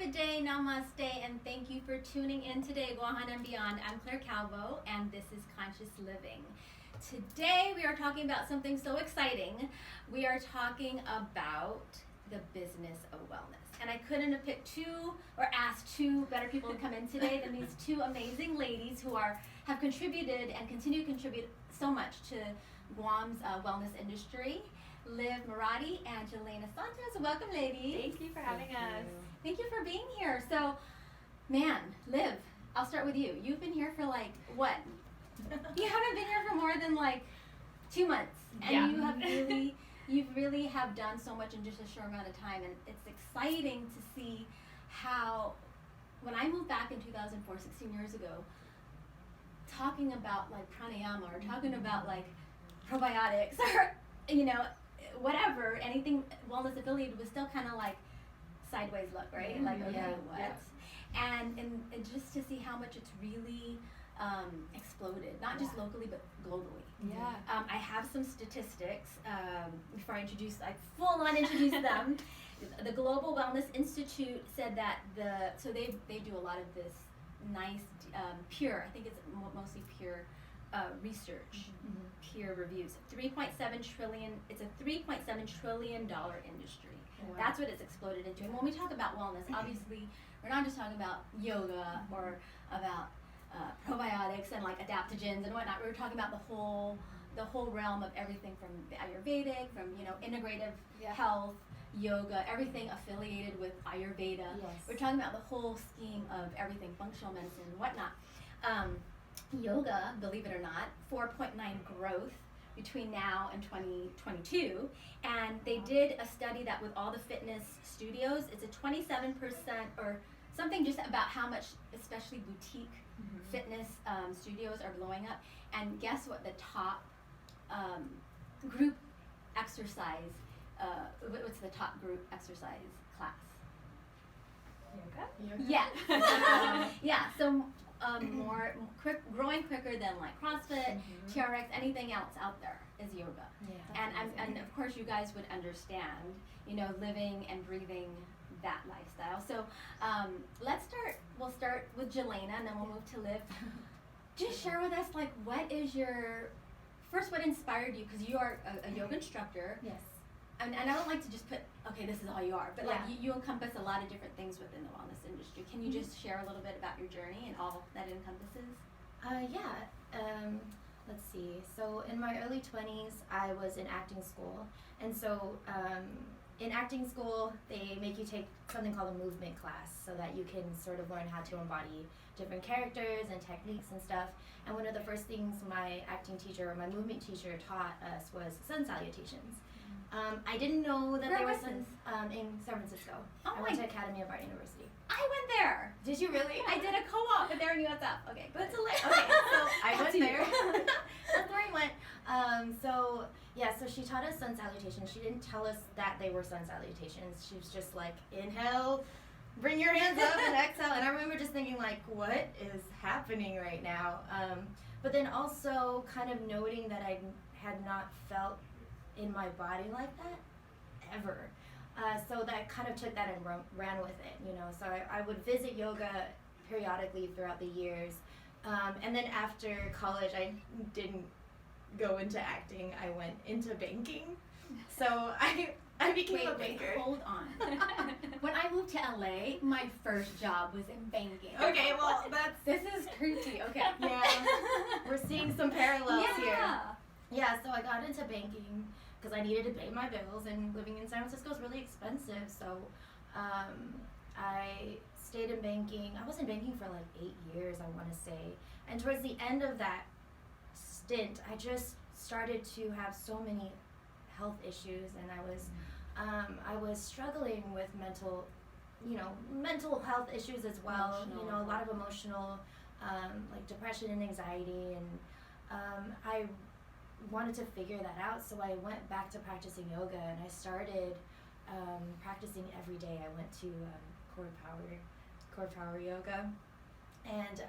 Good day, namaste, and thank you for tuning in today, Guahan and Beyond. I'm Clare Calvo, and this is Conscious Living. Today, we are talking about something so exciting. We are talking about the business of wellness. And I couldn't have picked asked two better people to come in today than these two amazing ladies who have contributed and continue to contribute so much to Guam's wellness industry. Livia Marati and Gilayna Santos. Welcome, ladies. Thank you for having us. Thank you for being here. So, man, Liv, I'll start with you. You've been here for like, what? You haven't been here for more than like 2 months. And you really have done so much in just a short amount of time. And it's exciting to see how, when I moved back in 2004, 16 years ago, talking about like pranayama or talking about like probiotics or, whatever, anything wellness affiliated was still kind of like sideways look, right? Mm-hmm. Like, okay, yeah, what? Yeah. And just to see how much it's really exploded, not just locally, but globally. Yeah. I have some statistics before I introduce them. The Global Wellness Institute said that they do a lot of this nice, pure, I think it's mostly pure research, peer reviews. 3.7 trillion. It's a 3.7 trillion dollar industry. Wow. That's what it's exploded into. And when we talk about wellness, obviously, we're not just talking about yoga or about probiotics and like adaptogens and whatnot. We're talking about the whole realm of everything from the Ayurvedic, from integrative health, yoga, everything affiliated with Ayurveda. Yes. We're talking about the whole scheme of everything, functional medicine and whatnot. Yoga, believe it or not, 4.9 growth between now and 2022, and they did a study that with all the fitness studios, it's a 27% or something, just about how much, especially boutique fitness studios are blowing up. And guess what? The top group exercise. What's the top group exercise class? Yoga? Yeah. Yeah. So. Growing quicker than like CrossFit, TRX, anything else out there is yoga. Yeah, and of course you guys would understand, living and breathing that lifestyle. So we'll start with Gilayna and then we'll move to Liv. Just share with us like what inspired you, because you are a yoga instructor. Yes. And I don't like to just put, okay, this is all you are, but like you encompass a lot of different things within the wellness industry. Can you just share a little bit about your journey and all that it encompasses? Let's see. So in my early 20s, I was in acting school. And so in acting school, they make you take something called a movement class so that you can sort of learn how to embody different characters and techniques and stuff. And one of the first things my acting teacher, or my movement teacher, taught us was sun salutations. I didn't know that there was in San Francisco. Oh, I went to Academy of Art University. I went there. Did you really? I did a co-op there in USF. Okay, but it's okay, so I went there. That's where I went. So she taught us sun salutations. She didn't tell us that they were sun salutations. She was just like, inhale, bring your hands up, and exhale. And I remember just thinking like, what is happening right now? But then also kind of noting that I had not felt in my body like that ever. So that kind of took that and ran with it, So I would visit yoga periodically throughout the years. And then after college, I didn't go into acting. I went into banking. So I became a banker. Hold on. When I moved to LA, my first job was in banking. Okay, well, this is creepy. Okay. Yeah. We're seeing some parallels here. Yeah, so I got into banking because I needed to pay my bills, and living in San Francisco is really expensive. So I stayed in banking. I was in banking for like 8 years, I want to say. And towards the end of that stint, I just started to have so many health issues, and I was struggling with mental health issues as well. A lot of emotional, like depression and anxiety, and I wanted to figure that out, so I went back to practicing yoga, and I started practicing every day. I went to core power yoga, and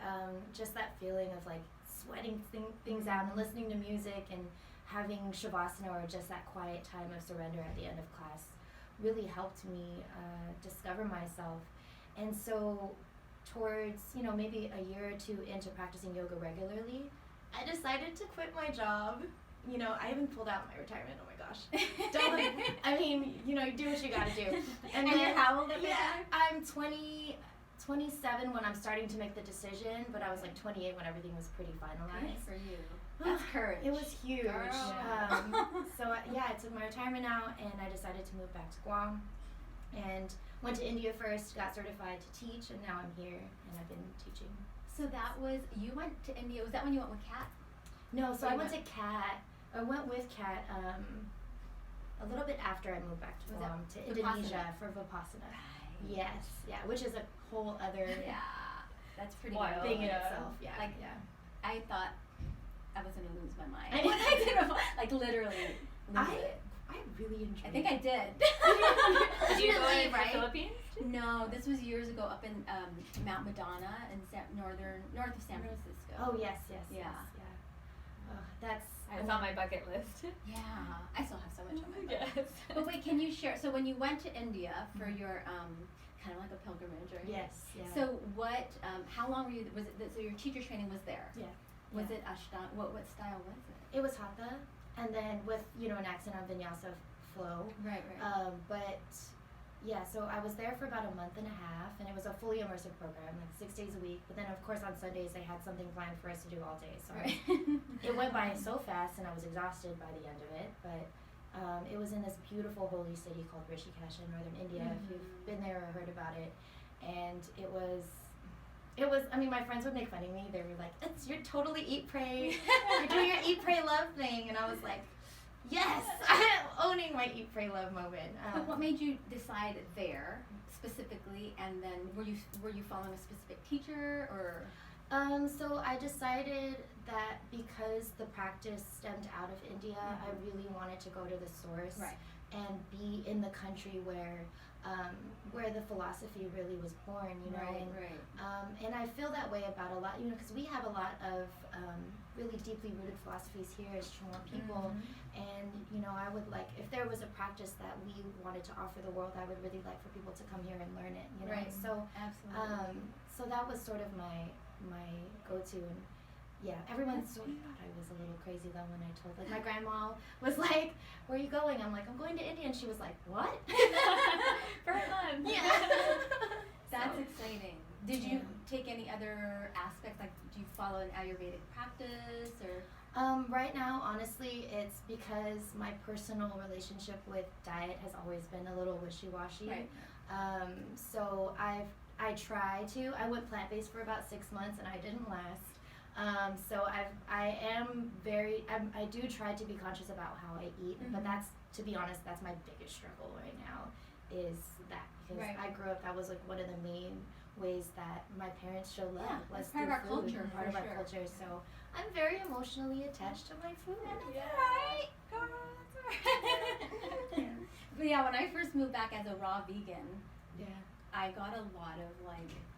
just that feeling of like sweating things out and listening to music and having shavasana, or just that quiet time of surrender at the end of class, really helped me discover myself. And so towards, maybe a year or two into practicing yoga regularly, I decided to quit my job. I even pulled out my retirement. Oh my gosh. You do what you gotta do. And you're how old at the time? I'm 27 when I'm starting to make the decision, but I was like 28 when everything was pretty finalized. Good for you. That's courage. It was huge. I took my retirement out and I decided to move back to Guam and went to India first, got certified to teach, and now I'm here and I've been teaching. So you went to India, was that when you went with Kat? No, so I went with Kat a little bit after I moved back to Guam, to Indonesia for Vipassana. Right. Yes, which is a whole other that's pretty wild thing in itself. I thought I was gonna lose my mind. I did, literally. I really enjoyed it. I think I did. Did you go in the Philippines? No, this was years ago up in Mount Madonna in north of San Francisco. Oh yes. Yeah. That's on my bucket list. Yeah, I still have so much on my bucket. Yes. But wait, can you share? So when you went to India for your kind of like a pilgrimage, right? Yes. Yeah. So what? How long were you? Was it? So your teacher training was there? Yeah. Was it Ashtanga? What style was it? It was Hatha, and then with an accent on Vinyasa flow. Right. So I was there for about a month and a half, and it was a fully immersive program, like 6 days a week. But then, of course, on Sundays they had something planned for us to do all day. So it went by so fast, and I was exhausted by the end of it. But it was in this beautiful holy city called Rishikesh in northern India. If you've been there or heard about it, and it was. I mean, my friends would make fun of me. They were like, "You're totally eat, pray. You're doing your eat, pray, love thing," and I was like. Yes, I'm owning my eat, pray, love moment. But what made you decide there specifically, and then were you following a specific teacher or? So I decided that because the practice stemmed out of India, I really wanted to go to the source and be in the country where the philosophy really was born. And I feel that way about a lot, because we have a lot of really deeply rooted philosophies here as Chamorro people, and I would like, if there was a practice that we wanted to offer the world, I would really like for people to come here and learn it. So absolutely. So that was sort of my go-to, and everyone sort of thought I was a little crazy though when I told. Like my grandma was like, "Where are you going?" I'm like, "I'm going to India," and she was like, "What?" For a month. Yeah. That's exciting. Did you take any other aspects? Like, do you follow an Ayurvedic practice or? Right now, honestly, it's because my personal relationship with diet has always been a little wishy-washy. Right. So I try to. I went plant-based for about 6 months and I didn't last. So I do try to be conscious about how I eat, but to be honest, that's my biggest struggle right now, is that, because I grew up, that was like one of the main ways that my parents show love. Yeah, that's part of our culture. Part of our culture. So I'm very emotionally attached to my food. That's right, girl. That's right. But when I first moved back as a raw vegan, I got a lot of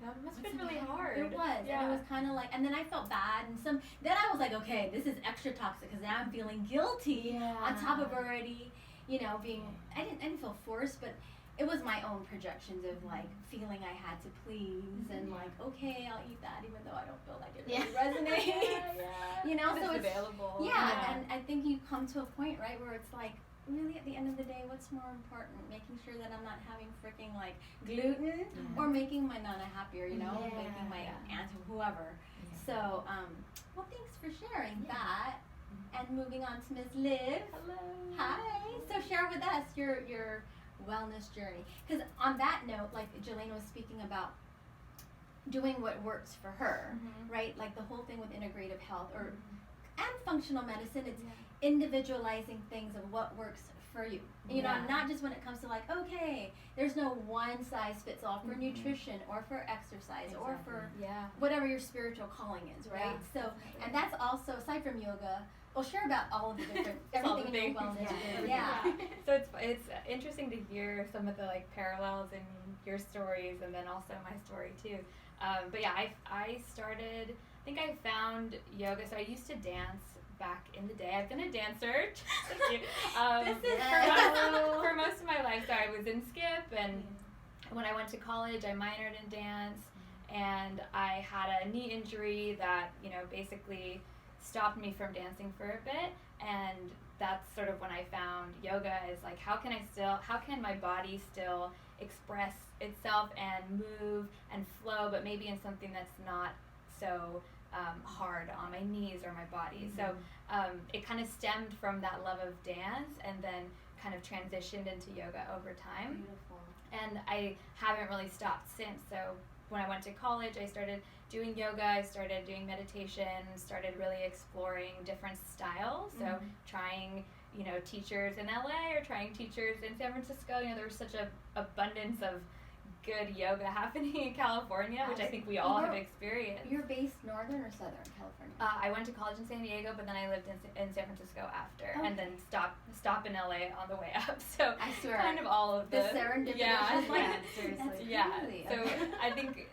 that must have been really hard. It was. Yeah. And it was kind of like, and then I felt bad, and then I was like, okay, this is extra toxic because now I'm feeling guilty on top of already, being. I didn't feel forced, but it was my own projections of feeling I had to please and okay, I'll eat that even though I don't feel like it really resonates. So it's available. And I think you come to a point, right, where it's like, really at the end of the day, what's more important? Making sure that I'm not having freaking gluten or making my nana happier, making my aunt or whoever. So, well, thanks for sharing that. And moving on to Ms. Liv. Hello. Hi. So share with us your wellness journey. Because on that note, Gilayna was speaking about doing what works for her, right? Like the whole thing with integrative health and functional medicine, it's individualizing things of what works for you. Not just when it comes to okay, there's no one size fits all for nutrition or for exercise or for whatever your spiritual calling is, right? So, and that's also, aside from yoga, well, share about all of the different, everything in your wellness journey. So it's interesting to hear some of the parallels in your stories and then also my story too. But I started, I think I found yoga, so I used to dance back in the day. I've been a dancer. Thank you. For most of my life. So I was in skip and when I went to college, I minored in dance, and I had a knee injury that, you know, basically stopped me from dancing for a bit, and that's sort of when I found yoga is like, how can my body still express itself and move and flow, but maybe in something that's not so hard on my knees or my body. So it kind of stemmed from that love of dance, and then kind of transitioned into yoga over time. Beautiful. And I haven't really stopped since. So when I went to college, I started doing yoga, I started doing meditation, started really exploring different styles. So trying, you know, teachers in LA or trying teachers in San Francisco. You know, there was such a abundance of good yoga happening in California, which I think we all have experienced. You're based northern or southern California? I went to college in San Diego, but then I lived in San Francisco after, and then stop in LA on the way up. So I swear, kind of all of the serendipity. Yeah, seriously. yeah. So I think,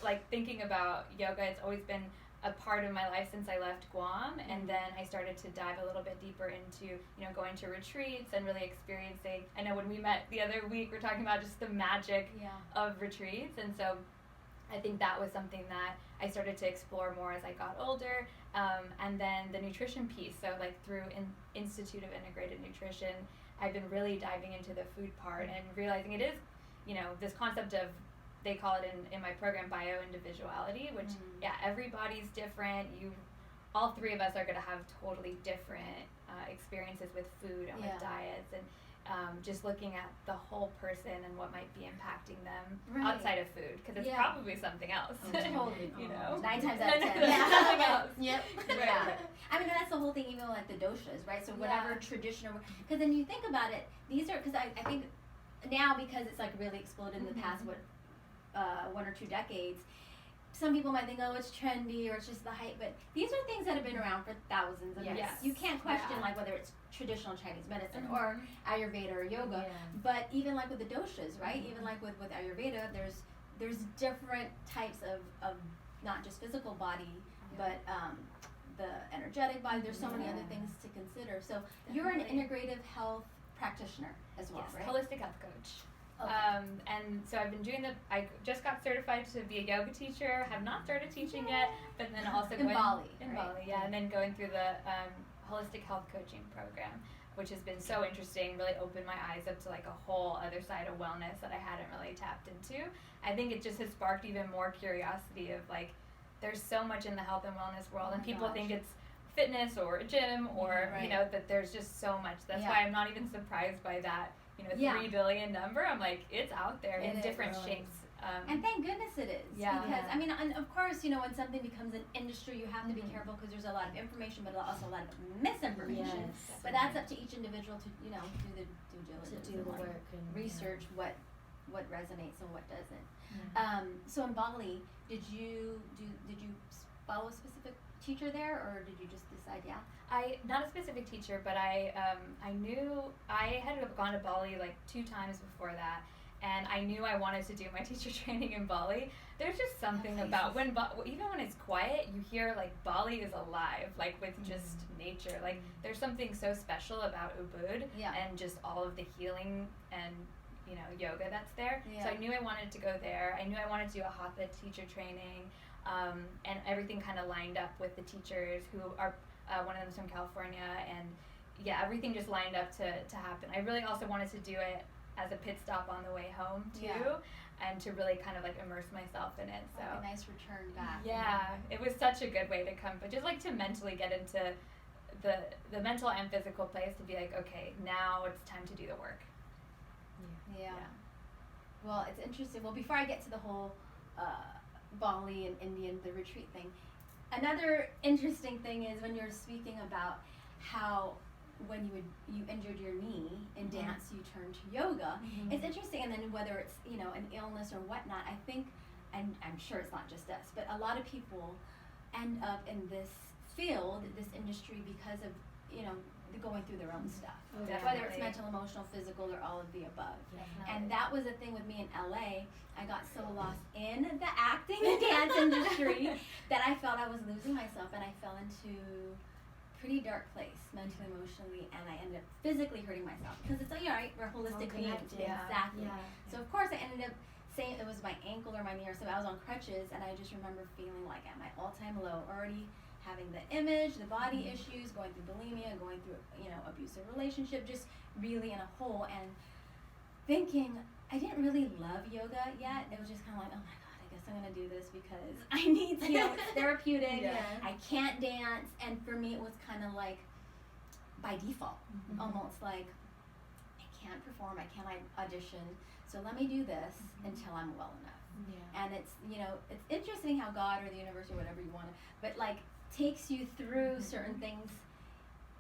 like, thinking about yoga, it's always been a part of my life since I left Guam, and then I started to dive a little bit deeper into, you know, going to retreats and really experiencing. I know when we met the other week, we're talking about just the magic of retreats, and so I think that was something that I started to explore more as I got older, and then the nutrition piece. So like through Institute of Integrated Nutrition, I've been really diving into the food part and realizing it is, you know, this concept of, they call it in my program bio-individuality, which, everybody's different. All three of us are going to have totally different experiences with food and with diets, and just looking at the whole person and what might be impacting them outside of food, because it's probably something else. Totally. You know? 9 times out of 10. Something else. Yep. Yeah. I mean, that's the whole thing, even like the doshas, right? So whatever traditional, because then you think about it, these are, because I think now, because it's like really exploded in the past, 1 or 2 decades, some people might think, oh, it's trendy or it's just the hype, but these are things that have been around for thousands of years. You can't question like whether it's traditional Chinese medicine or Ayurveda or yoga, but even like with the doshas, right? Even like with Ayurveda, there's different types of not just physical body, but the energetic body. There's so many other things to consider. So you're an integrative health practitioner as well, right? Holistic health coach. Okay. And so I've been doing I just got certified to be a yoga teacher, have not started teaching yet, but then also in Bali, and then going through the holistic health coaching program, which has been so interesting, really opened my eyes up to like a whole other side of wellness that I hadn't really tapped into. I think it just has sparked even more curiosity of like, there's so much in the health and wellness world, and people think it's fitness or a gym or, you know, that there's just so much. That's why I'm not even surprised by that, you know, 3 billion number. I'm like, it's out there in different shapes. And thank goodness it is. Because, I mean, and of course, you know, when something becomes an industry, you have to be careful because there's a lot of information, but also a lot of misinformation. But that's up to each individual to, you know, do the due diligence. To do the work and research what resonates and what doesn't. So in Bali, did you follow a specific teacher there, or did you just decide, not a specific teacher, but I knew I had gone to Bali like 2 times before that, and I knew I wanted to do my teacher training in Bali. There's just something about even when it's quiet, you hear like Bali is alive, like with just nature. Like there's something so special about Ubud and just all of the healing and, you know, yoga that's there. So I knew I wanted to go there. I knew I wanted to do a Hatha teacher training. And everything kind of lined up with the teachers who are, one of them's from California, and everything just lined up to happen. I really also wanted to do it as a pit stop on the way home too, and to really kind of like immerse myself in it. So like a nice return back. It was such a good way to come, but just like to mentally get into the mental and physical place to be like, okay, now it's time to do the work. Well, it's interesting. Well, before I get to the whole Bali and Indian, the retreat thing, another interesting thing is when you're speaking about how when you injured your knee in dance, you turned to yoga. It's interesting, and then whether it's, you know, an illness or whatnot, I think, and I'm sure it's not just us, but a lot of people end up in this field, this industry, because of, you know, going through their own stuff, whether it's mental, emotional, physical, or all of the above. And that was the thing with me in LA. I got so lost in the acting and dance industry that I felt I was losing myself, and I fell into pretty dark place mentally, emotionally, and I ended up physically hurting myself because it's like, right, we're holistic beings. Yeah. Exactly. Yeah. So of course I ended up saying it was my ankle or my knee or something. I was on crutches, and I just remember feeling like at my all-time low, already having the image, the body issues, going through bulimia, going through, abusive relationship, just really in a hole, and thinking I didn't really love yoga yet. It was just kind of like, oh my God, I guess I'm gonna do this because I need to. It's therapeutic. Yeah. I can't dance, and for me, it was kind of like by default, almost like I can't perform, I can't audition, so let me do this until I'm well enough. Yeah. And it's it's interesting how God or the universe or whatever you want to, but like takes you through certain things.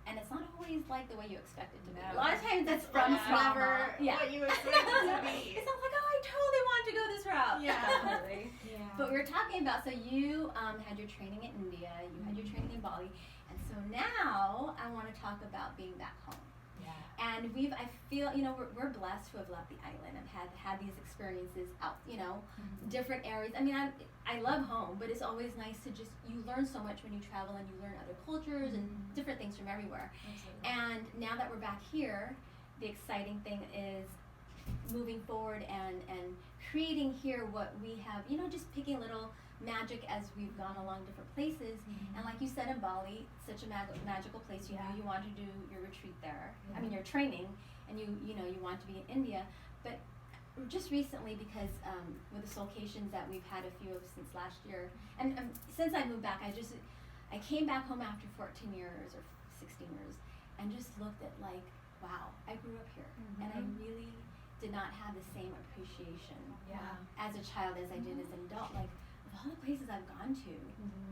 And it's not always like the way you expect it to be. A lot of times it's from trauma. What you expect it to be. It's not like, oh, I totally want to go this route. Yeah, definitely. Yeah. But we were talking about, so you had your training in India, you had your training in Bali, and so now I want to talk about being back home. Yeah. And I feel, we're blessed to have left the island and had these experiences out, different areas. I mean, I love home, but it's always nice to you learn so much when you travel and you learn other cultures and different things from everywhere. Absolutely. And now that we're back here, the exciting thing is moving forward and creating here what we have, just picking little magic as we've gone along different places. And like you said, in Bali, such a magical place. You know you want to do your retreat there. I mean, your training, and you want to be in India. But just recently, because with the soulcations that we've had a few of since last year, and since I moved back, I came back home after 14 years or 16 years, and just looked at like, wow, I grew up here, and I really did not have the same appreciation as a child as I did as an adult. Like, of all the places I've gone to,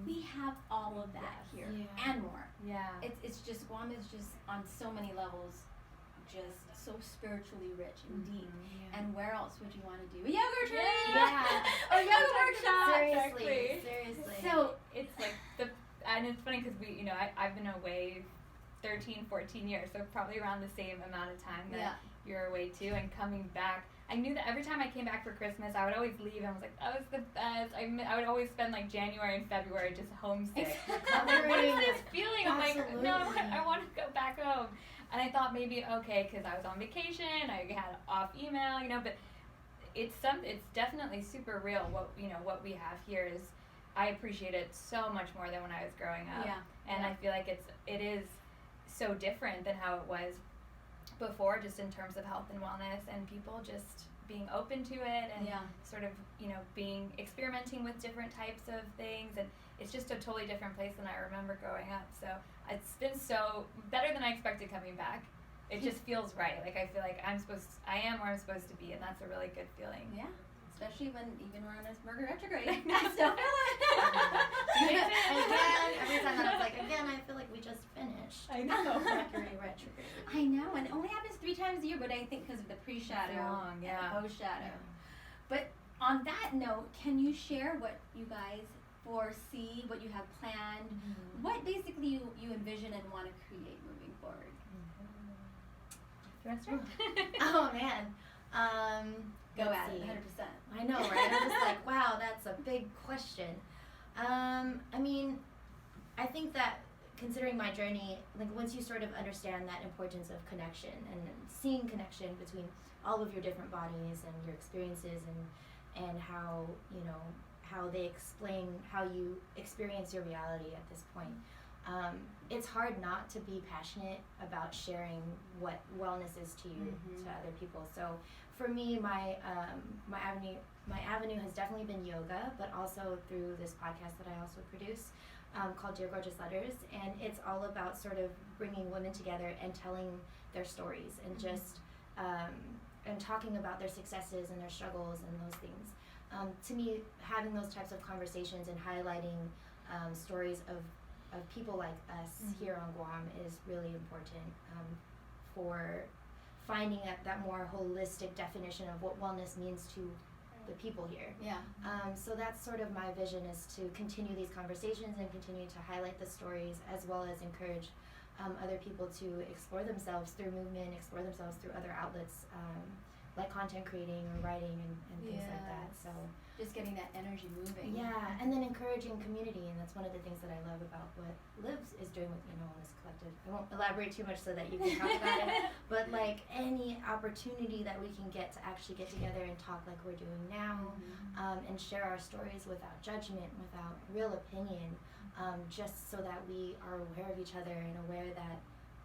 we have all of that here and more. Yeah. It's just, Guam is just on so many levels, just so spiritually rich and deep. And where else would you want to do a yoga retreat? Or yoga workshop? Seriously. So it's like and it's funny because I've been away 13, 14 years, so probably around the same amount of time that you're away too, and coming back. I knew that every time I came back for Christmas, I would always leave and was like, that was the best. I would always spend like January and February just homesick. I'm like, what is this feeling? I'm like, no, I want to go back home. And I thought maybe, okay, because I was on vacation, I had off email, but it's definitely super real. What we have here is, I appreciate it so much more than when I was growing up. And I feel like it is so different than how it was before, just in terms of health and wellness, and people just being open to it, and sort of experimenting with different types of things, and it's just a totally different place than I remember growing up. So it's been so better than I expected coming back. It just feels right. Like, I feel like I am where I'm supposed to be, and that's a really good feeling. Yeah. Especially when we're on this Mercury retrograde. I still feel it. Again, every time that I was like, I feel like we just finished. I know. Mercury retrograde. I know, and it only happens 3 times a year, but I think because of the pre-shadow and the post-shadow. But on that note, can you share what you guys foresee, what you have planned, what basically you envision and want to create moving forward? Do you want to start? Oh man. Go let's at it, see. 100%. I know, right? I'm just like, wow, that's a big question. I mean, I think that considering my journey, like once you sort of understand that importance of connection and seeing connection between all of your different bodies and your experiences and how, how they explain how you experience your reality at this point. It's hard not to be passionate about sharing what wellness is to you, to other people. So for me, my avenue has definitely been yoga, but also through this podcast that I also produce, called Dear Gorgeous Letters, and it's all about sort of bringing women together and telling their stories and just and talking about their successes and their struggles and those things. To me, having those types of conversations and highlighting stories of people like us here on Guam is really important for finding that more holistic definition of what wellness means to the people here. So that's sort of my vision, is to continue these conversations and continue to highlight the stories, as well as encourage other people to explore themselves through movement, explore themselves through other outlets, like content creating or writing and things like that. So just getting that energy moving. Yeah, and then encouraging community, and that's one of the things that I love about what Livs is doing with Wellness Collective. I won't elaborate too much so that you can talk about it, but like any opportunity that we can get to actually get together and talk like we're doing now, and share our stories without judgment, without real opinion, just so that we are aware of each other and aware that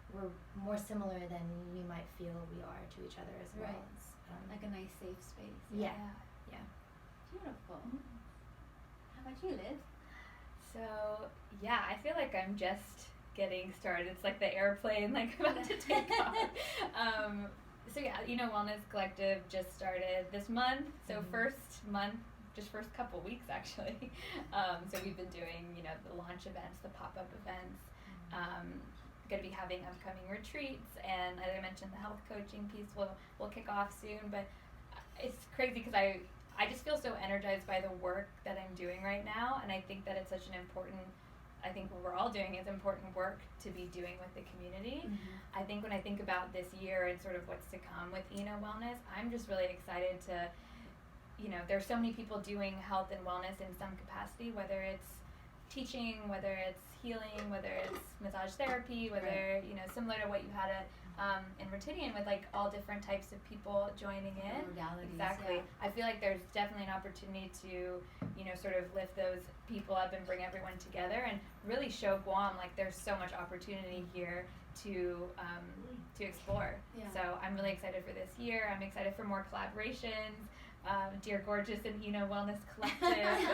we're more similar than we might feel we are to each other as well. Right. Like a nice safe space. Yeah. Beautiful. How about you, Liv? So yeah, I feel like I'm just getting started. It's like the airplane, like about to take off. So yeah, Wellness Collective just started this month. So first couple weeks actually. So we've been doing, the launch events, the pop-up events. Going to be having upcoming retreats, and as I mentioned, the health coaching piece will kick off soon. But it's crazy because I just feel so energized by the work that I'm doing right now, and I think that it's such an important, I think what we're all doing is important work to be doing with the community. I think when I think about this year and sort of what's to come with Wellness, I'm just really excited to, there's so many people doing health and wellness in some capacity, whether it's teaching, whether it's healing, whether it's massage therapy, whether, similar to what you had at in Rotidian with like all different types of people joining in. Modalities, exactly. yeah. I feel like there's definitely an opportunity to, sort of lift those people up and bring everyone together and really show Guam like there's so much opportunity here to explore. Yeah. So I'm really excited for this year. I'm excited for more collaborations. Dear Gorgeous and Wellness Collective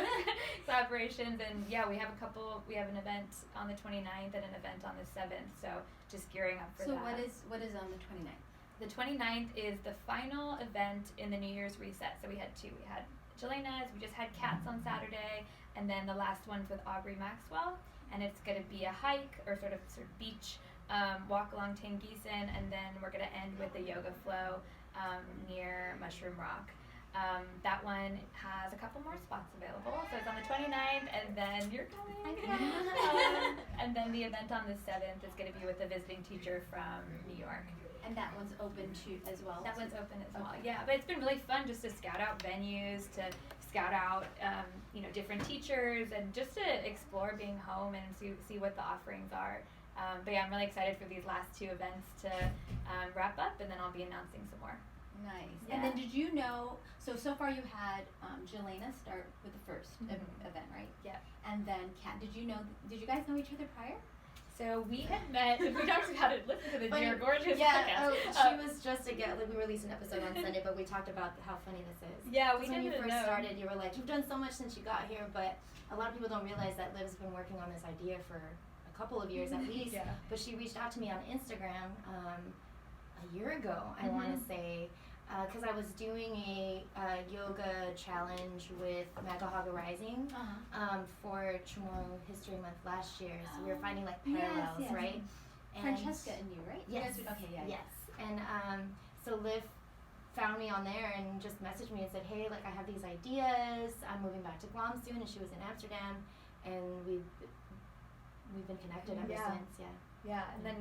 collaborations, and yeah, we have an event on the 29th and an event on the 7th, so just gearing up for that. So what is on the 29th? The 29th is the final event in the New Year's reset. So we had two. We had Gilayna's, we just had Kat's on Saturday, and then the last one's with Aubrey Maxwell, and it's going to be a hike or sort of beach walk along Tangeesan, and then we're going to end with a yoga flow near Mushroom Rock. That one has a couple more spots available, so it's on the 29th, and then you're coming. And then the event on the 7th is going to be with a visiting teacher from New York. And that one's open as well? That one's open as well, yeah. But it's been really fun just to scout out venues, to scout out, different teachers, and just to explore being home and see what the offerings are. But yeah, I'm really excited for these last two events to wrap up, and then I'll be announcing some more. Nice. Yeah. And then did you know, so far you had Gilayna start with the first event, right? Yeah. And then Kat, did you guys know each other prior? So we had met, we talked about it, listen to the Dear Gorgeous podcast. podcast. She was just we released an episode on Sunday, but we talked about how funny this is. Yeah, we when you didn't first know. started, you were like, you've done so much since you got here, but a lot of people don't realize that Liv's been working on this idea for a couple of years at least. Yeah. But she reached out to me on Instagram a year ago, I want to say, because I was doing a yoga challenge with Magahaga Rising for Chamorro History Month last year. So we were finding like parallels, yes. right? And Francesca and you, right? Yes. Yes. And so Liv found me on there and just messaged me and said, hey, like I have these ideas. I'm moving back to Guam soon, and she was in Amsterdam, and we've been connected ever since. Yeah. Yeah, and then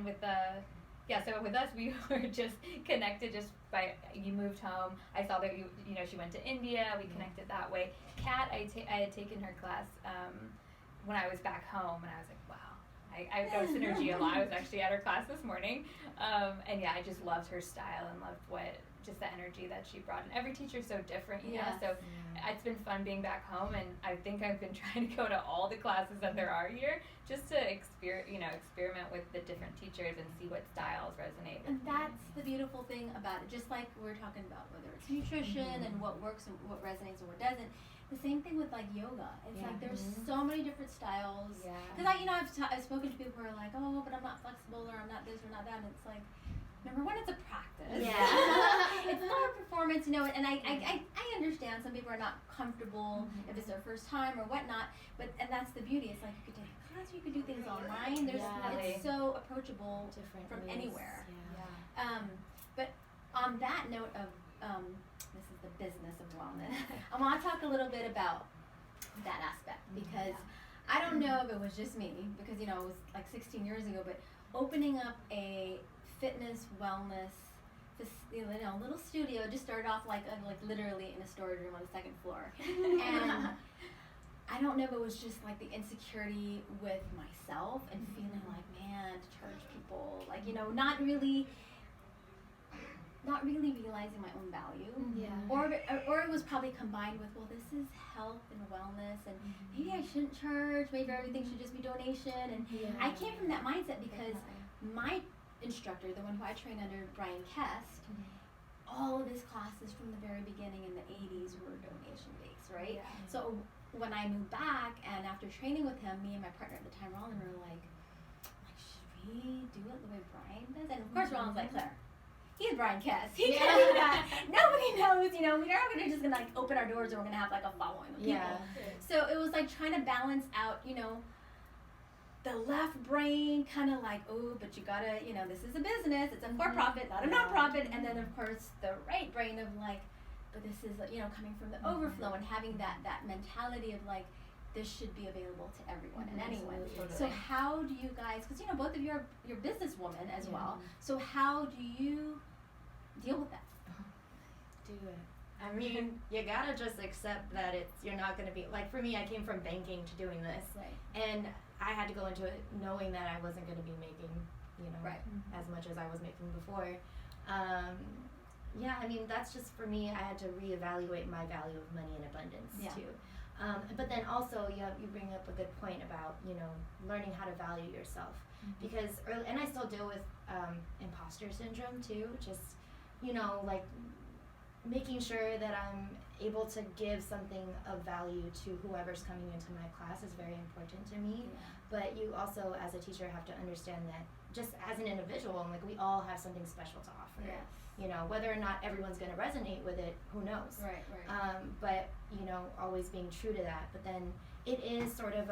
so with us, we were just connected just by, you moved home. I saw that she went to India. We connected that way. Kat, I had taken her class when I was back home, and I was like, wow. I go Synergy a lot. I was actually at her class this morning. And yeah, I just loved her style and loved just the energy that she brought. And every teacher's so different, you know? So it's been fun being back home, and I think I've been trying to go to all the classes that there are here just to experiment with the different teachers and see what styles resonate. And that's the beautiful thing about it. Just like we're talking about whether it's nutrition and what works and what resonates and what doesn't. The same thing with like yoga. It's like there's so many different styles. Yeah. Because I've spoken to people who are like, oh, but I'm not flexible, or I'm not this or not that, and it's like, number one, it's a practice. Yeah. It's not a performance, and I understand some people are not comfortable if it's their first time or whatnot, and that's the beauty. It's like you could take a class, you could do things online. It's so approachable from anywhere. Yeah. But on that note of this is the business of wellness, I want to talk a little bit about that aspect, because I don't know if it was just me, because it was like 16 years ago, but opening up a fitness wellness little studio. Just started off like literally in a storage room on the second floor, and I don't know if it was just like the insecurity with myself and feeling like, man, to charge people, like, not really realizing my own value. Yeah. Or it was probably combined with, well, this is health and wellness, and maybe I shouldn't charge. Maybe everything should just be donation. And I came from that mindset because my instructor, the one who I trained under, Brian Kest, all of his classes from the very beginning in the 80s were donation based, right? Yeah. So when I moved back, and after training with him, me and my partner at the time, Roland, were like, should we do it the way Brian does? And of course, Roland's like, Claire, he's Brian Kest. He can do that. Nobody knows, we're not just gonna like open our doors and we're gonna have like a following of people. So it was like trying to balance out, the left brain kind of like, oh, but you gotta, this is a business, it's a for-profit, not a non-profit, and then of course the right brain of like, but this is, coming from the overflow and having that mentality of like, this should be available to everyone and anyone. So how do you guys, because both of you are you're businesswomen as well, so how do you deal with that? Do it. I mean, you gotta just accept that you're not gonna be, like for me, I came from banking to doing this, and I had to go into it knowing that I wasn't gonna be making, as much as I was making before. I mean, that's just for me, I had to reevaluate my value of money and abundance too. But then also, you bring up a good point about, learning how to value yourself. Because and I still deal with imposter syndrome too, just, like making sure that I'm able to give something of value to whoever's coming into my class is very important to me. But you also, as a teacher, have to understand that just as an individual, like we all have something special to offer. Whether or not everyone's going to resonate with it, who knows? Right. But always being true to that. But then it is sort of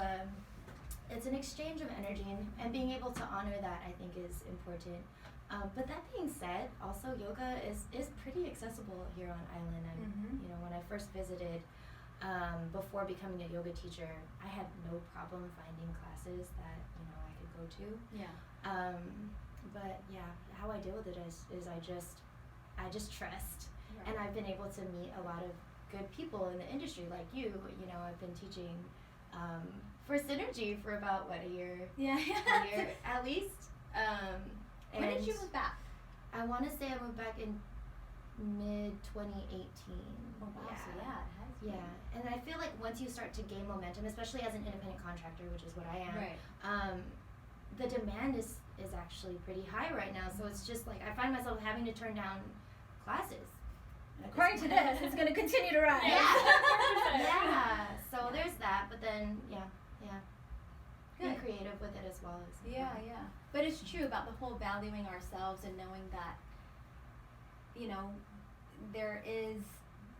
it's an exchange of energy, and being able to honor that, I think, is important. But that being said, also yoga is pretty accessible here on island. When I first visited, before becoming a yoga teacher, I had no problem finding classes that I could go to. But how I deal with it is I just trust, and I've been able to meet a lot of good people in the industry like you. I've been teaching for Synergy for about a year a year at least. When did you move back? I want to say I moved back in mid 2018. Oh wow, so it has been. And I feel like once you start to gain momentum, especially as an independent contractor, which is what I am, the demand is actually pretty high right now. So it's just like I find myself having to turn down classes. According to this, it's going to continue to rise. So there's that, but then being creative with it as well as But it's true about the whole valuing ourselves and knowing that there is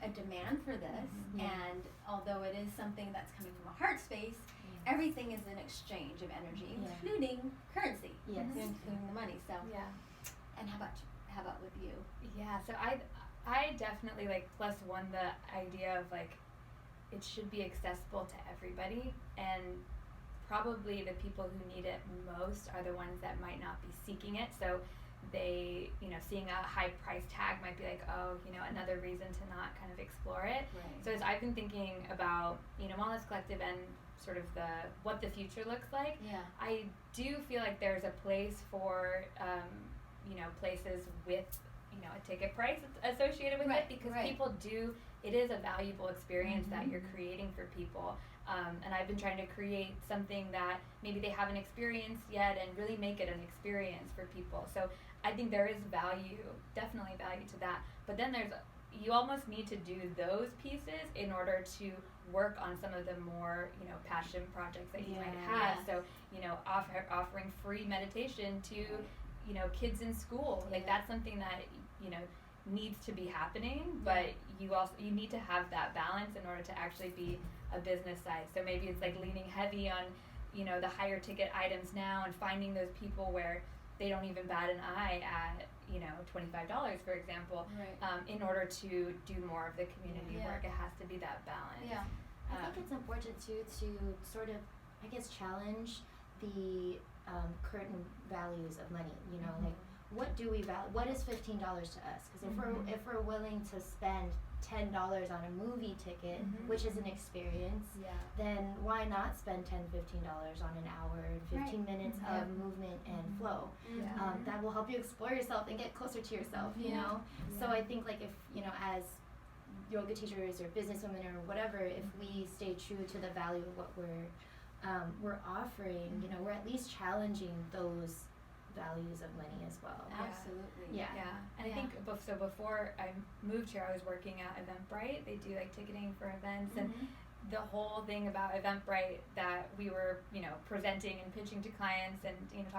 a demand for this, and although it is something that's coming from a heart space, everything is an exchange of energy, including currency, including the money. So and how about with you? So I definitely +1 the idea of it should be accessible to everybody, and probably the people who need it most are the ones that might not be seeking it. So they, seeing a high price tag might be like, oh, another reason to not kind of explore it. So as I've been thinking about, Wellness Collective and sort of what the future looks like, I do feel like there's a place for, places with, a ticket price associated with it, because people it is a valuable experience that you're creating for people. And I've been trying to create something that maybe they haven't experienced yet and really make it an experience for people. So I think there is definitely value to that. But then you almost need to do those pieces in order to work on some of the more, passion projects that you might have. So, offering free meditation to, kids in school. That's something that, needs to be happening, but you need to have that balance in order to actually be a business side. So maybe it's leaning heavy on, the higher ticket items now, and finding those people where they don't even bat an eye at, $25, for example, in order to do more of the community work. It has to be that balance. I think it's important too to sort of, I guess, challenge the current values of money. what do we value? What is $15 to us? Because if we're willing to spend $10 on a movie ticket, which is an experience, then why not spend $10-15 on an hour and 15 minutes of movement and flow? That will help you explore yourself and get closer to yourself, you know? So I think like if, you know, as yoga teachers or businesswomen or whatever, if we stay true to the value of what we're offering, you know, we're at least challenging those values of money as well. Absolutely. Yeah. And I think so before I moved here, I was working at Eventbrite. They do like ticketing for events, and the whole thing about Eventbrite that we were, you know, presenting and pitching to clients and, you know,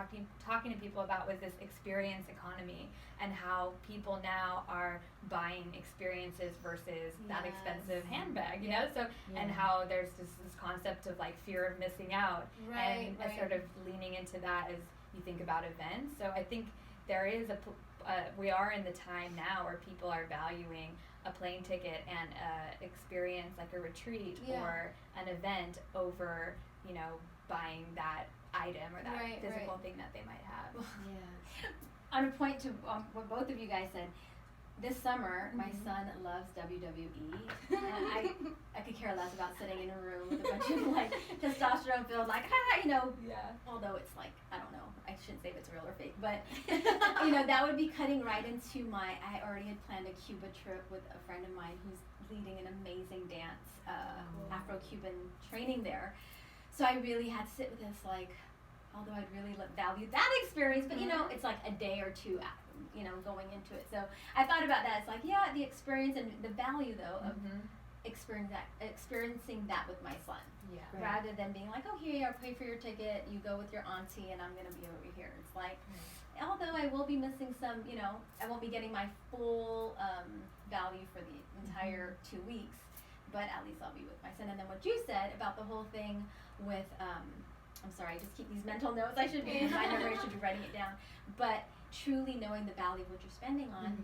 talking to people about was this experience economy, and how people now are buying experiences versus that expensive handbag, you know? So and how there's this concept of like fear of missing out, and sort of leaning into that as you think about events. So I think there is we are in the time now where people are valuing a plane ticket and experience like a retreat or an event over, you know, buying that item or that physical thing that they might have. On a point to what both of you guys said, this summer my son loves WWE, and I could care less about sitting in a room with a bunch of like testosterone filled like you know, although it's like, I don't know, I shouldn't say if it's real or fake, but you know, that would be cutting right into I already had planned a Cuba trip with a friend of mine who's leading an amazing dance Afro-Cuban training there, so I really had to sit with this like, although I'd really value that experience, but you know, it's like a day or two you know, going into it. So I thought about that. It's like, the experience and the value though of experiencing that with my son, rather than being like, oh, here you are, pay for your ticket, you go with your auntie, and I'm gonna be over here. It's like, although I will be missing some, you know, I won't be getting my full value for the entire 2 weeks, but at least I'll be with my son. And then what you said about the whole thing with I'm sorry, I just keep these mental notes. I should be writing it down. But truly knowing the value of what you're spending on,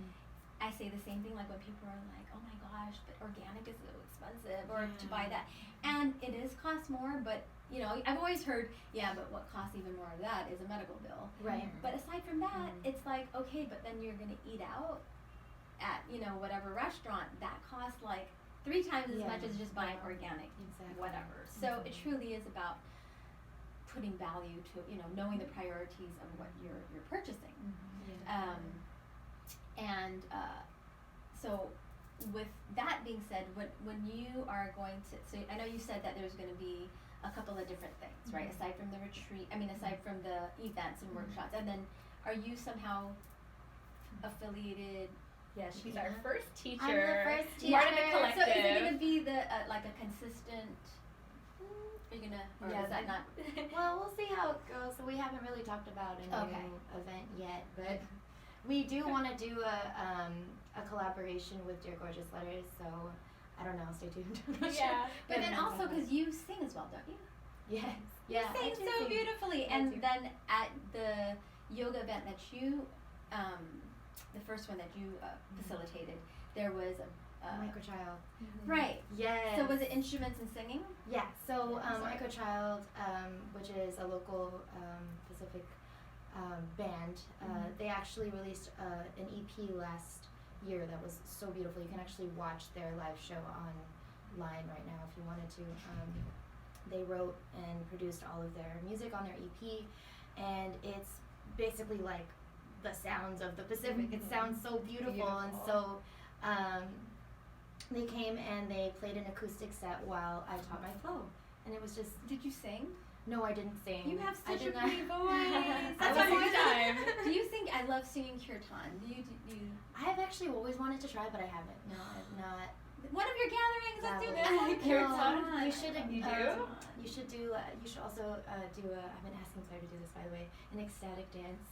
I say the same thing like when people are like, oh my gosh, but organic is so expensive, or to buy that. And it is cost more, but you know, I've always heard, but what costs even more of that is a medical bill. Right. But aside from that, it's like, okay, but then you're gonna eat out at, you know, whatever restaurant, that costs like 3 times as much as just buying organic, whatever. So it truly is about putting value to, you know, knowing the priorities of what you're purchasing. So with that being said, when you are going to, so I know you said that there's going to be a couple of different things, right? Aside from the retreat, aside from the events and workshops, and then are you somehow affiliated? Yeah, she's our first teacher. I'm the first teacher. Part of the collective. So is it going to be the like a consistent? Are you gonna? Or is that not? Well, we'll see how it goes. So we haven't really talked about a new event yet, but we do want to do a collaboration with Dear Gorgeous Letters. So I don't know. Stay tuned. But then also because you sing as well, don't you? Yes. You sing so beautifully, and then at the yoga event that you, the first one that you facilitated, there was a Microchild. Right. Yes. So was it instruments and singing? Yeah. So Microchild, which is a local Pacific band, they actually released an EP last year that was so beautiful. You can actually watch their live show online right now if you wanted to. They wrote and produced all of their music on their EP, and it's basically like the sounds of the Pacific. It sounds so beautiful. And so they came and they played an acoustic set while I taught my flow, and it was just. Did you sing? No, I didn't sing. You have such a pretty voice. That's one more time. Do you sing? I love singing kirtan. Do you? I have actually always wanted to try, but I haven't. No, I've not. One of your gatherings, let's do that. Kirtan. You should. You do? You should do. You should also do a. I've been asking Claire to do this, by the way, an ecstatic dance.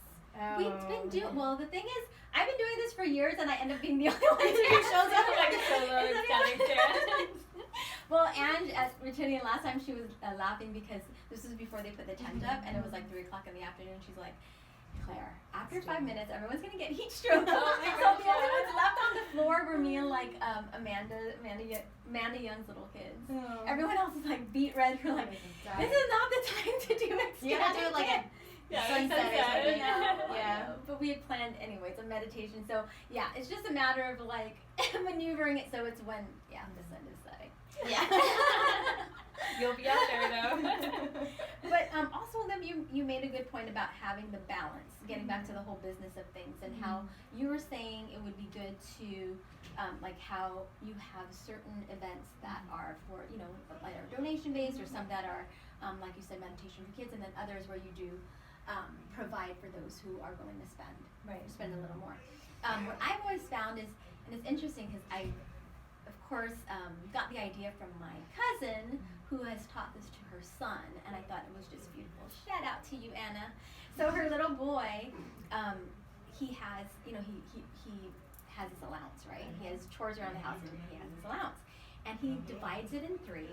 We've been doing. Well, the thing is, I've been doing this for years, and I end up being the only one who shows up. Like a solo ecstatic dance. Well, and as returning last time, she was laughing because this was before they put the tent up, and it was like 3 o'clock in the afternoon. She's like, Claire, after 5 minutes, everyone's gonna get heat stroke. So the only ones left on the floor were me and like Amanda Young's little kids. Everyone else is like beat red. We're like, this is not the time to do it. You gotta do it like Yeah, sunset. sunset. Yeah. But we had planned anyways a meditation. So yeah, it's just a matter of like maneuvering it so it's when the sun is setting. Yeah. You'll be out there though. But also, Liv, you made a good point about having the balance, getting back to the whole business of things, and how you were saying it would be good to, like how you have certain events that are for, like are donation based, or some that are, like you said, meditation for kids, and then others where you do provide for those who are willing to spend a little more. What I've always found is, and it's interesting because I, of course, got the idea from my cousin who has taught this to her son, and I thought it was just beautiful. Shout out to you, Anna. So her little boy, he has, he has his allowance, right? He has chores around the house, and he has his allowance, and he divides it in three.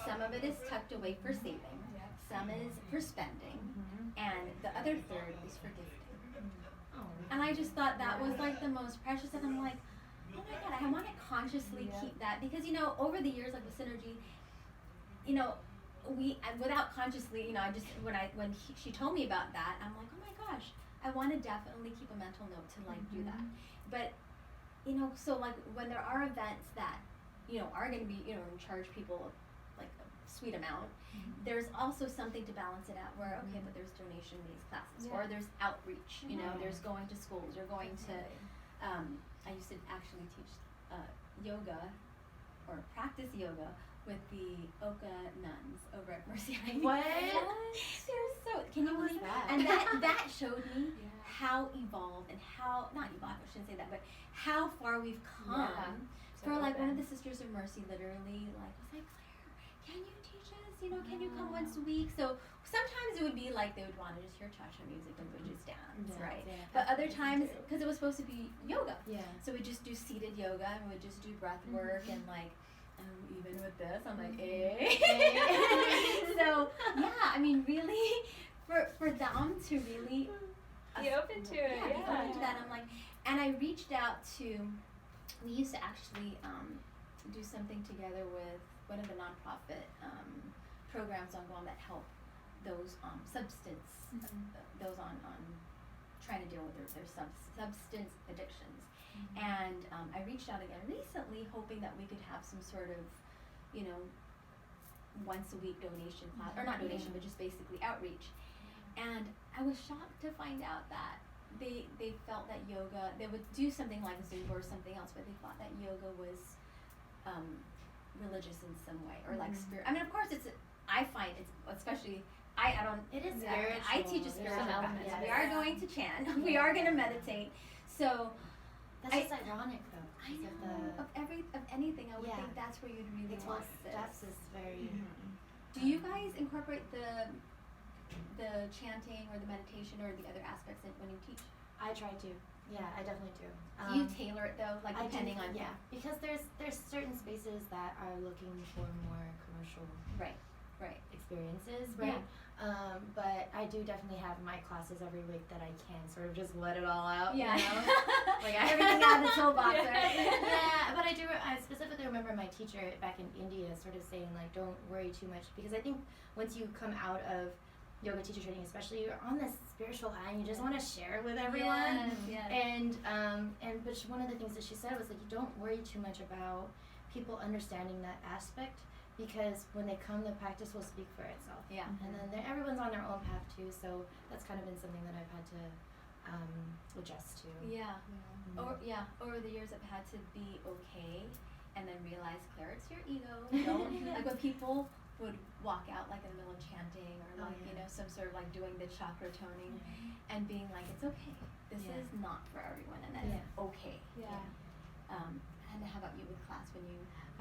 Some of it is tucked away for saving, some is for spending, and the other third is for gifting. And I just thought that was like the most precious, and I'm like, oh my God, I want to consciously keep that, because over the years, like with Synergy, without consciously, I just when she told me about that, I'm like, oh my gosh, I want to definitely keep a mental note to like do that. But so like when there are events that are going to be and charge people like a sweet amount, there's also something to balance it out. Where okay, but there's donation based classes, or there's outreach. There's going to schools, or going to. I used to actually teach yoga or practice yoga with the Oka nuns over at Mercy Island. What? They're so, can you believe that? And that showed me how evolved and how, not evolved, I shouldn't say that, but how far we've come. For like one of the Sisters of Mercy literally like was like, Claire, can you teach us? Can you come once a week? So sometimes it would be like they would want to just hear cha-cha music and we'd just dance, right? Yeah. But other times, because it was supposed to be yoga, so we'd just do seated yoga and we'd just do breath work and like, even with this, I'm like, So yeah, I mean, really, for them to really be open to it, be open to that. I'm like, and I reached out to. We used to actually do something together with one of the nonprofit programs on Guam that help those substance, those on trying to deal with their substance addictions. And I reached out again recently, hoping that we could have some sort of, once a week donation class, or not donation, but just basically outreach. And I was shocked to find out that they felt that yoga, they would do something like Zumba or something else, but they thought that yoga was religious in some way, or like spirit. I mean, of course, I find it's, especially, I don't. It is spiritual. I teach a spiritual practice. Yes. We are going to chant. We are going to meditate. So that's just ironic, though. I know. Of anything, I would think that's where you'd really want this. That's just very. Do you guys incorporate the chanting or the meditation or the other aspects when you teach? I try to. Yeah, I definitely do. Do you tailor it though, like depending on? Yeah, because there's certain spaces that are looking for more commercial. Right. Experiences, right? Yeah. But I do definitely have my classes every week that I can sort of just let it all out. Yeah. Like everything out of the toolbox, right? Yeah, but I specifically remember my teacher back in India sort of saying like, don't worry too much, because I think once you come out of yoga teacher training, especially, you're on this spiritual high and you just want to share with everyone. Yes. But one of the things that she said was like, you don't worry too much about people understanding that aspect, because when they come, the practice will speak for itself. Yeah. And then everyone's on their own path too, so that's kind of been something that I've had to adjust to. Yeah. Over the years, I've had to be okay, and then realize, Claire, it's your ego. Like when people would walk out like in the middle of chanting, or like some sort of like doing the chakra toning, and being like, it's okay. This is not for everyone, and that's okay. Yeah. And how about you with class when you?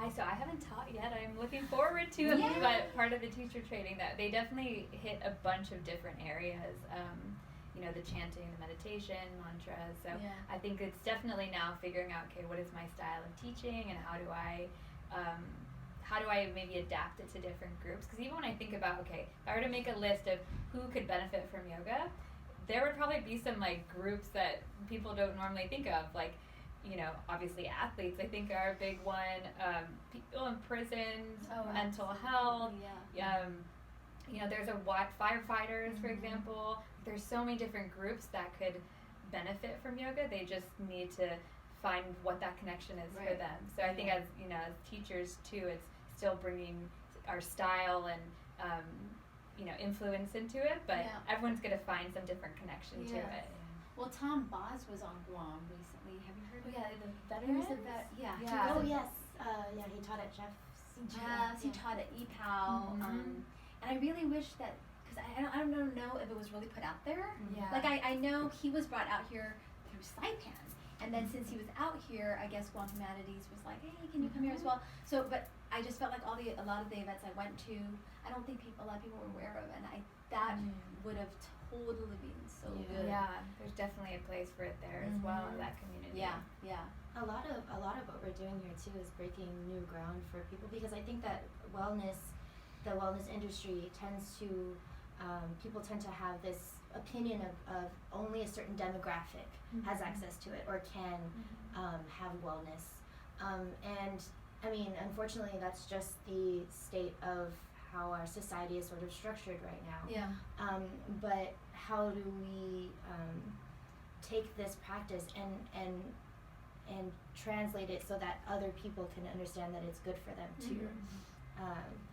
So I haven't taught yet. I'm looking forward to it, but part of the teacher training, that they definitely hit a bunch of different areas. The chanting, the meditation, mantras. So I think it's definitely now figuring out, okay, what is my style of teaching, and how do I maybe adapt it to different groups? Because even when I think about, okay, if I were to make a list of who could benefit from yoga, there would probably be some like groups that people don't normally think of, like, obviously athletes, I think, are a big one. People in prisons, mental health. there's firefighters, for example. There's so many different groups that could benefit from yoga. They just need to find what that connection is for them. So I think as teachers too, it's still bringing our style and influence into it, but everyone's going to find some different connection to it. Well, Tom Boz was on Guam recently. Have you heard of the veterans? veterans? Oh yes. He taught at Jeff. He taught at EPAL. And I really wish that, because I don't know if it was really put out there. Yeah. Like I know he was brought out here through Saipan, and then since he was out here, I guess Guam Humanities was like, hey, can you come here as well? So, but I just felt like a lot of the events I went to, I don't think a lot of people were aware of, and that would have totally been so good. Yeah, there's definitely a place for it there as well in that community. Yeah. A lot of what we're doing here too is breaking new ground for people, because I think that the wellness industry tends to, people tend to have this opinion of only a certain demographic has access to it or can have wellness. And I mean, unfortunately, that's just the state of how our society is sort of structured right now. Yeah. But how do we take this practice and translate it so that other people can understand that it's good for them too?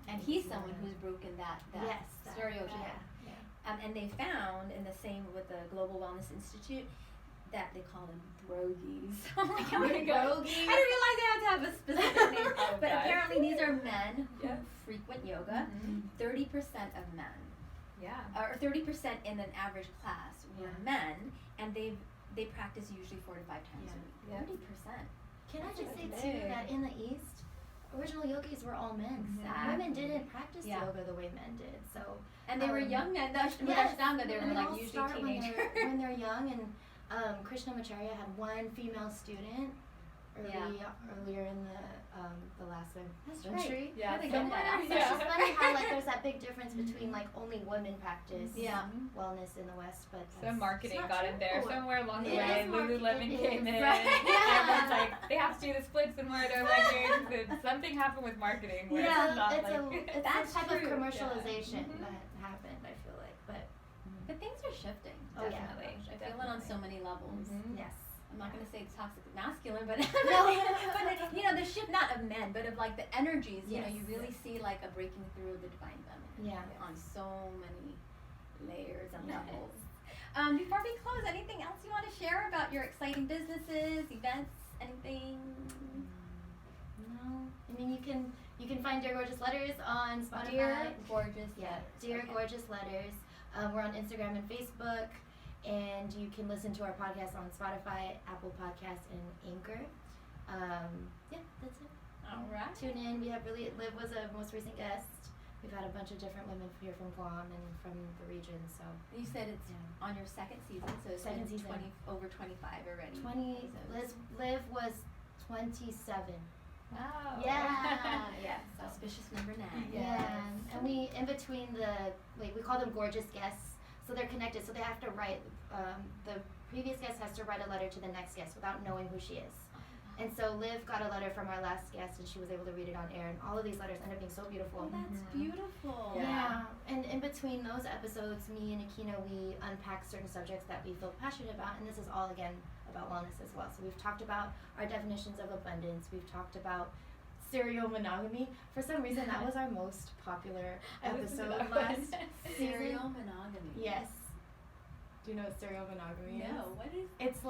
And he's someone who's broken that stereotype. And they found in the same with the Global Wellness Institute that they call them drogies. Oh my God. Drogies? I didn't realize they had to have a specific name. But apparently these are men who frequent yoga. 30% of men. Yeah. Or 30% in an average class were men, and they practice usually 4 to 5 times a week. 30%. Can I just say too that in the East, original yogis were all men. Exactly. Women didn't practice yoga the way men did. So and they were young men. With Ashtanga, they were like usually teenagers. When they're young, and Krishnamacharya had one female student earlier in the last century. Right. Yeah, So it's just funny how there's that big difference between only women practice wellness in the West, but some marketing got in there true. somewhere along the way. Lululemon came in. Right. Everyone's like, they have to do the splits and wear their leggings. And something happened with marketing. Where it's not it's that's that type of true. commercialization that happened, I feel like, But things are shifting. Oh, yeah. Definitely. I feel it on so many levels. Yes. I'm not going to say it's toxic masculine, but but the shift not of men, but of the energies. You really see a breaking through of the divine feminine. On so many layers and levels. Before we close, anything else you want to share about your exciting businesses, events, anything? No. I mean, you can find Dear Gorgeous Letters on Spotify. Dear Gorgeous Letters. Dear Gorgeous Letters. We're on Instagram and Facebook. And you can listen to our podcast on Spotify, Apple Podcasts, and Anchor. That's it. All right. Tune in. Liv was a most recent guest. We've had a bunch of different women here from Guam and from the region. So you said it's on your second season, so it's second been season. over 25 already. Liv was 27. Oh. Yeah. Auspicious number 9. Yeah. And we, in between we call them gorgeous guests. So they're connected, so they have to write, the previous guest has to write a letter to the next guest without knowing who she is. And so Liv got a letter from our last guest, and she was able to read it on air, and all of these letters end up being so beautiful. Oh, that's beautiful. Yeah. And in between those episodes, me and Akina, we unpack certain subjects that we feel passionate about, and this is all, again, about wellness as well. So we've talked about our definitions of abundance. We've talked about serial monogamy. For some reason, that was our most popular episode last Serial monogamy. Yes. Do you know what serial monogamy is? No, what is? It's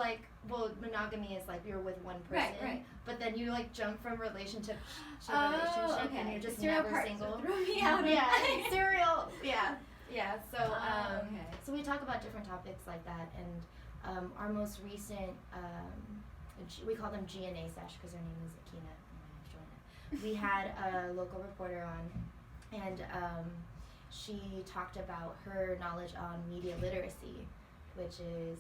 monogamy is you're with one person, right. But then you jump from relationship to relationship, and you're just never single. Throw me out. Serial. Yeah. So so we talk about different topics like that, and our most recent we call them GNA sesh because her name is Akina. We had a local reporter on, and she talked about her knowledge on media literacy, which is,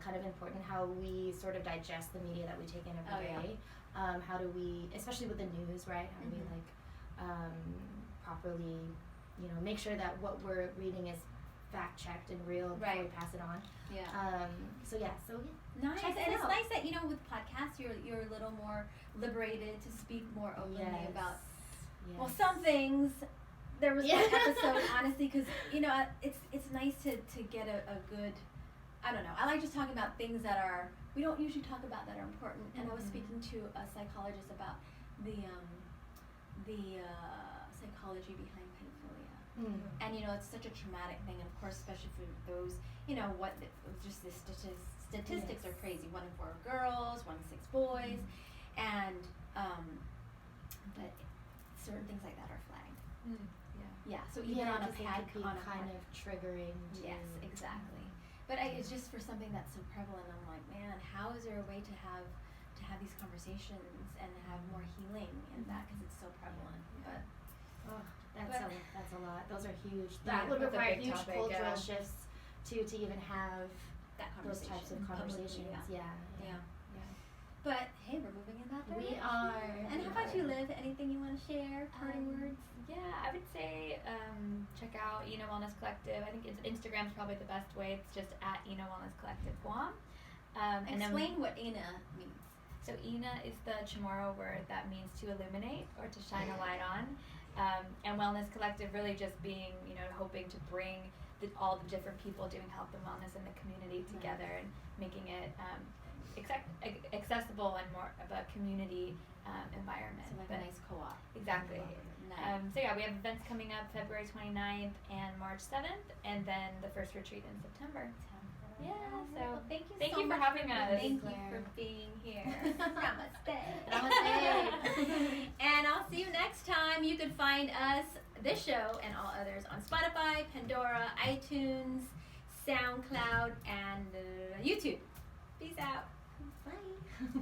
kind of important, how we sort of digest the media that we take in every day. How do we, especially with the news, right? How do we properly, make sure that what we're reading is fact checked and real before we pass it on. Nice. And it's nice that with podcasts you're a little more liberated to speak more openly about well, some things there was one episode, honestly, because it's nice to get a good, I don't know. I like just talking about things that we don't usually talk about that are important. And I was speaking to a psychologist about the psychology behind pedophilia. And it's such a traumatic thing, and of course, especially for those, just the statistics are crazy. 1 in 4 are girls, 1 in 6 boys, and but certain things like that are flagged. Yeah. So even on a pad, kind of triggering. Yes, exactly. But it's just for something that's so prevalent. I'm like, man, how is there a way to have these conversations and have more healing in that, because it's so prevalent. But that's a lot. Those are huge. Yeah, That would that's a require big huge topic, cultural shifts to even have that those types of conversations. Publicly, Yeah. But hey, we're moving in that direction. We are. And how about you, Liv? Anything you want to share? Parting words? Yeah, I would say check out Ina Wellness Collective. I think Instagram's probably the best way. It's just at Ina Wellness Collective Guam. And explain what Ina means. So Ina is the Chamorro word that means to illuminate or to shine a light on. And Wellness Collective really just being, hoping to bring all the different people doing health and wellness in the community together and making it accessible and more of a community environment. So like a nice co-op. Exactly. Nice. So yeah, we have events coming up February 29th and March 7th, and then the first retreat in September. Yeah, so well, thank you so for much having us. Thank you Claire. for being here. Namaste. Namaste. And I'll see you next time. You can find us, this show and all others, on Spotify, Pandora, iTunes, SoundCloud, and YouTube. Peace out. Bye.